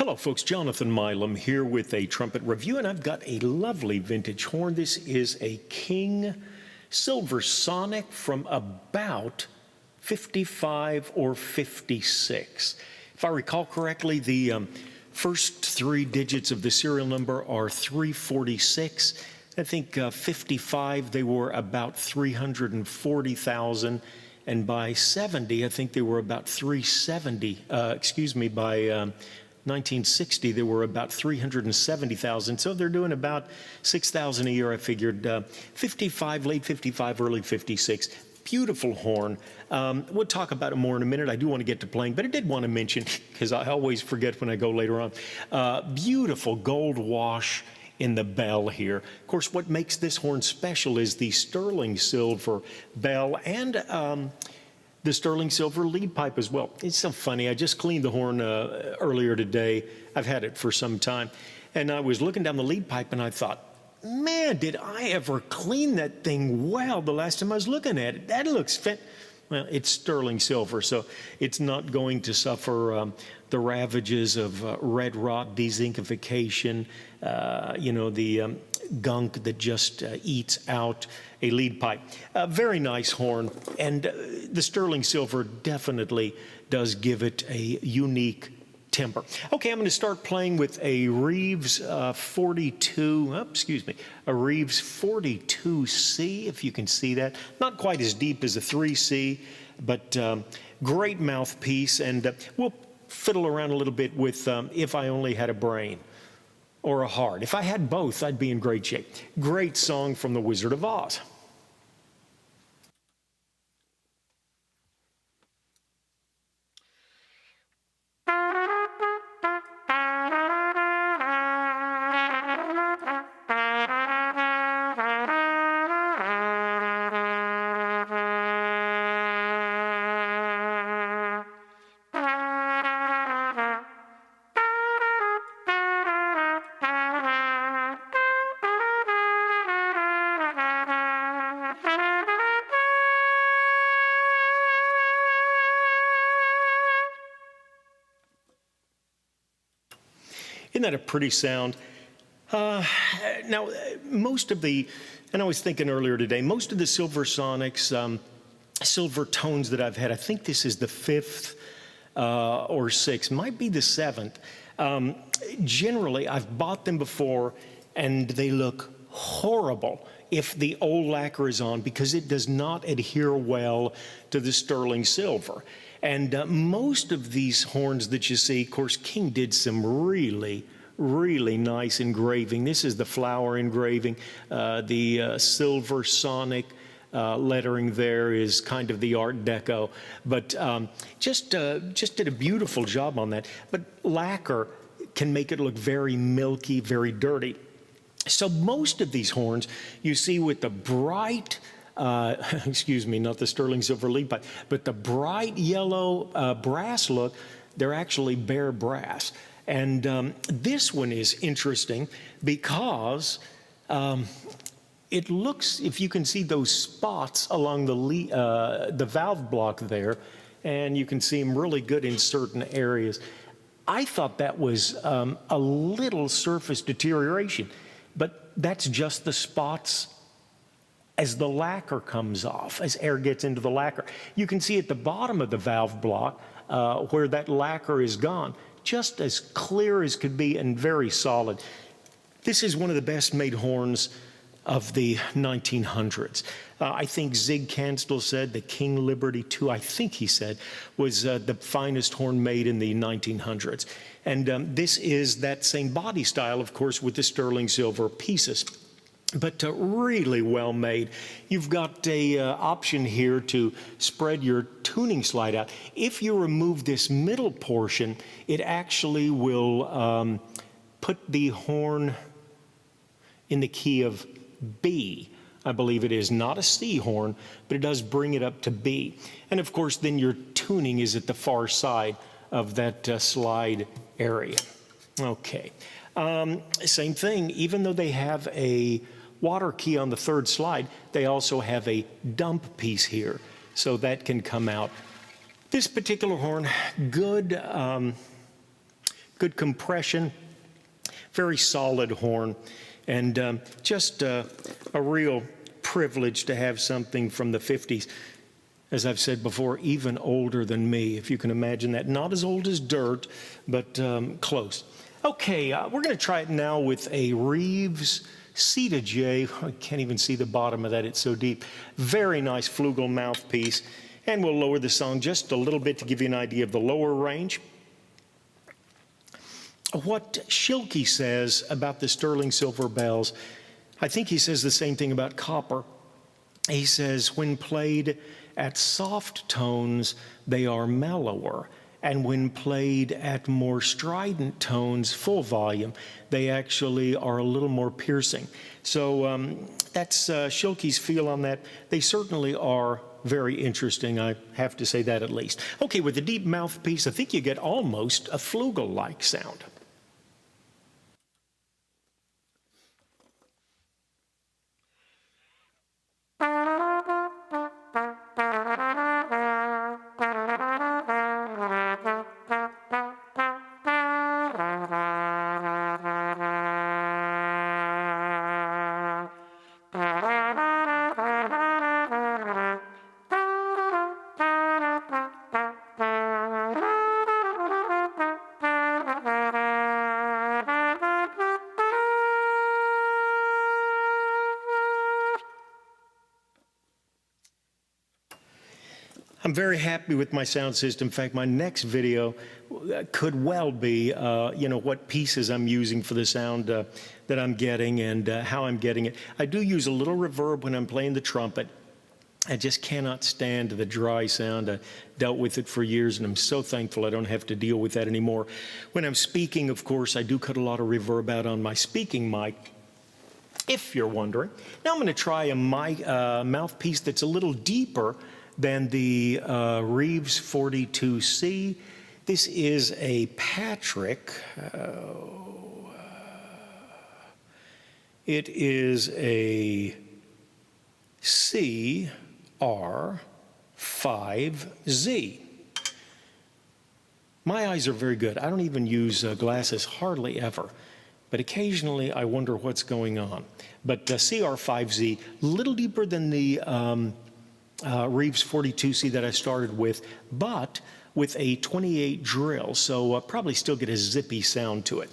Hello folks, Jonathan Milam here with a trumpet review, and I've got a lovely vintage horn. This is a King Silversonic from about 55 or 56. If I recall correctly, the first three digits of the serial number are 346. I think 55, they were about 340,000. And by 70, I think they were about 370, by 1960, they were about 370,000. So they're doing about 6,000 a year, I figured. 55, late 55, early 56. Beautiful horn. We'll talk about it more in a minute. I do want to get to playing, but I did want to mention, because I always forget when I go later on, beautiful gold wash in the bell here. Of course, what makes this horn special is the sterling silver bell and the sterling silver lead pipe as well. It's so funny. I just cleaned the horn earlier today. I've had it for some time. And I was looking down the lead pipe and I thought, man, did I ever clean that thing well the last time I was looking at it? That looks fit. Well, it's sterling silver, so it's not going to suffer the ravages of red rot, dezinkification, the gunk that just eats out a lead pipe. Very nice horn, and the sterling silver definitely does give it a unique timbre. Okay, I'm going to start playing with a Reeves a Reeves 42C, if you can see that. Not quite as deep as a 3C, but great mouthpiece, and we'll fiddle around a little bit with If I Only Had a Brain or a Heart. If I had both, I'd be in great shape. Great song from The Wizard of Oz. Isn't that a pretty sound? Now, most of the, and I was thinking earlier today, most of the Silversonics, silver tones that I've had, I think this is the fifth or sixth, might be the seventh. Generally, I've bought them before and they look horrible if the old lacquer is on, because it does not adhere well to the sterling silver. And most of these horns that you see, of course, King did some really nice engraving. This is the flower engraving. The Silversonic lettering there is kind of the Art Deco. But just did a beautiful job on that. But lacquer can make it look very milky, very dirty. So most of these horns you see with the bright, not the sterling silver lead pipe, but the bright yellow brass look, they're actually bare brass. And this one is interesting because it looks, if you can see those spots along the valve block there, and you can see them really good in certain areas. I thought that was a little surface deterioration, but that's just the spots as the lacquer comes off, as air gets into the lacquer. You can see at the bottom of the valve block where that lacquer is gone, just as clear as could be and very solid. This is one of the best made horns of the 1900s. I think Zig Canstill said the King Liberty II, I think he said, was the finest horn made in the 1900s. And this is that same body style, of course, with the sterling silver pieces. But really well made. You've got a option here to spread your tuning slide out. If you remove this middle portion, it actually will put the horn in the key of B. I believe it is not a C horn, but it does bring it up to B. And of course, then your tuning is at the far side of that slide area. Okay. Same thing, even though they have a water key on the third slide, they also have a dump piece here, so that can come out. This particular horn, good good compression, very solid horn, and just a real privilege to have something from the 50s. As I've said before, even older than me, if you can imagine that. Not as old as dirt, but close. Okay, we're going to try it now with a Reeves C2J. I can't even see the bottom of that, it's so deep. Very nice flugel mouthpiece. And we'll lower the song just a little bit to give you an idea of the lower range. What Schilke says about the sterling silver bells, I think he says the same thing about copper. He says, when played at soft tones, they are mellower. And when played at more strident tones, full volume, they actually are a little more piercing. So that's Schilke's feel on that. They certainly are very interesting, I have to say that at least. Okay, with the deep mouthpiece, I think you get almost a flugel-like sound. I'm very happy with my sound system. In fact, my next video could well be, what pieces I'm using for the sound that I'm getting and how I'm getting it. I do use a little reverb when I'm playing the trumpet. I just cannot stand the dry sound. I dealt with it for years, and I'm so thankful I don't have to deal with that anymore. When I'm speaking, of course, I do cut a lot of reverb out on my speaking mic, if you're wondering. Now I'm going to try a mouthpiece that's a little deeper than the Reeves 42C. This is a Patrick. It is a CR5Z. My eyes are very good. I don't even use glasses hardly ever, but occasionally I wonder what's going on. But CR5Z, a little deeper than the Reeves 42C that I started with, but with a 28 drill, so probably still get a zippy sound to it.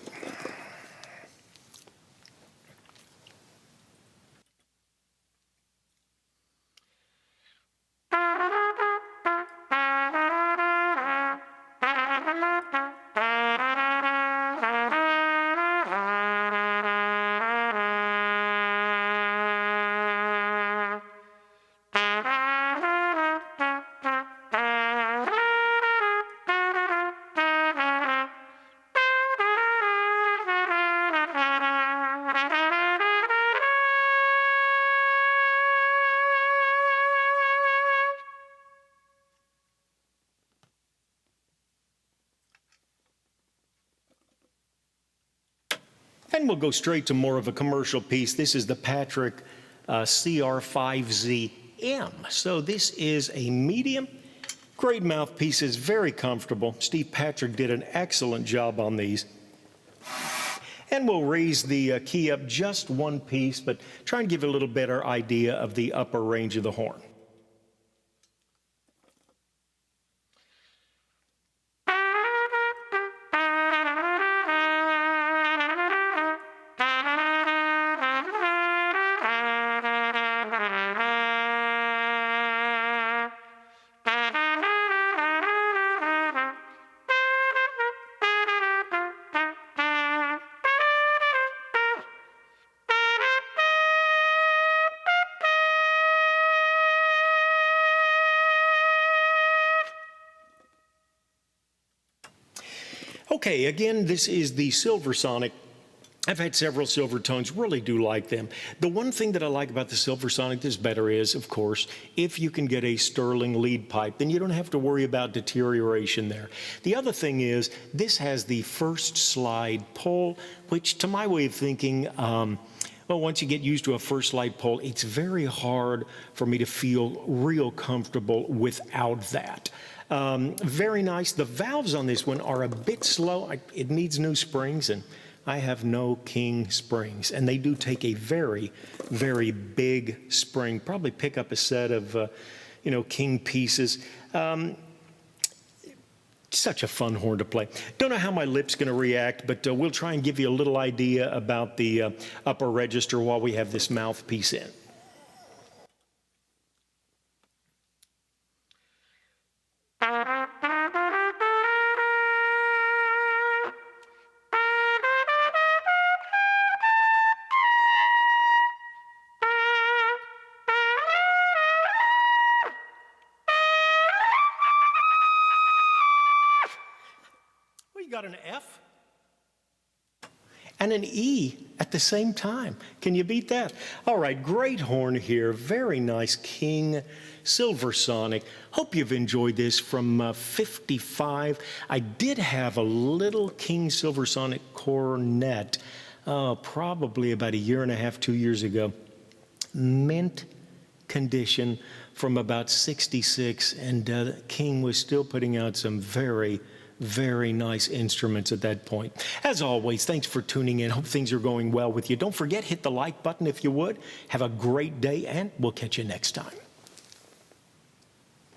And we'll go straight to more of a commercial piece. This is the Patrick CR5ZM. So this is a medium. Great mouthpiece, is very comfortable. Steve Patrick did an excellent job on these. And we'll raise the key up just one piece, but try and give a little better idea of the upper range of the horn. Okay, again, this is the Silversonic. I've had several Silvertones, really do like them. The one thing that I like about the Silversonic that's better is, of course, if you can get a sterling lead pipe, then you don't have to worry about deterioration there. The other thing is, this has the first slide pull, which to my way of thinking, well, once you get used to a first slide pull, it's very hard for me to feel real comfortable without that. Very nice. The valves on this one are a bit slow. It needs new springs, and I have no King springs. And they do take a very, very big spring. Probably pick up a set of, King pieces. Such a fun horn to play. Don't know how my lip's going to react, but we'll try and give you a little idea about the upper register while we have this mouthpiece in. You got an F and an E at the same time. Can you beat that? All right, great horn here. Very nice King Silversonic. Hope you've enjoyed this from 55. I did have a little King Silversonic cornet, probably about a year and a half, 2 years ago. Mint condition from about 66, and King was still putting out some very nice instruments at that point. As always, thanks for tuning in. Hope things are going well with you. Don't forget, hit the like button if you would. Have a great day, and we'll catch you next time.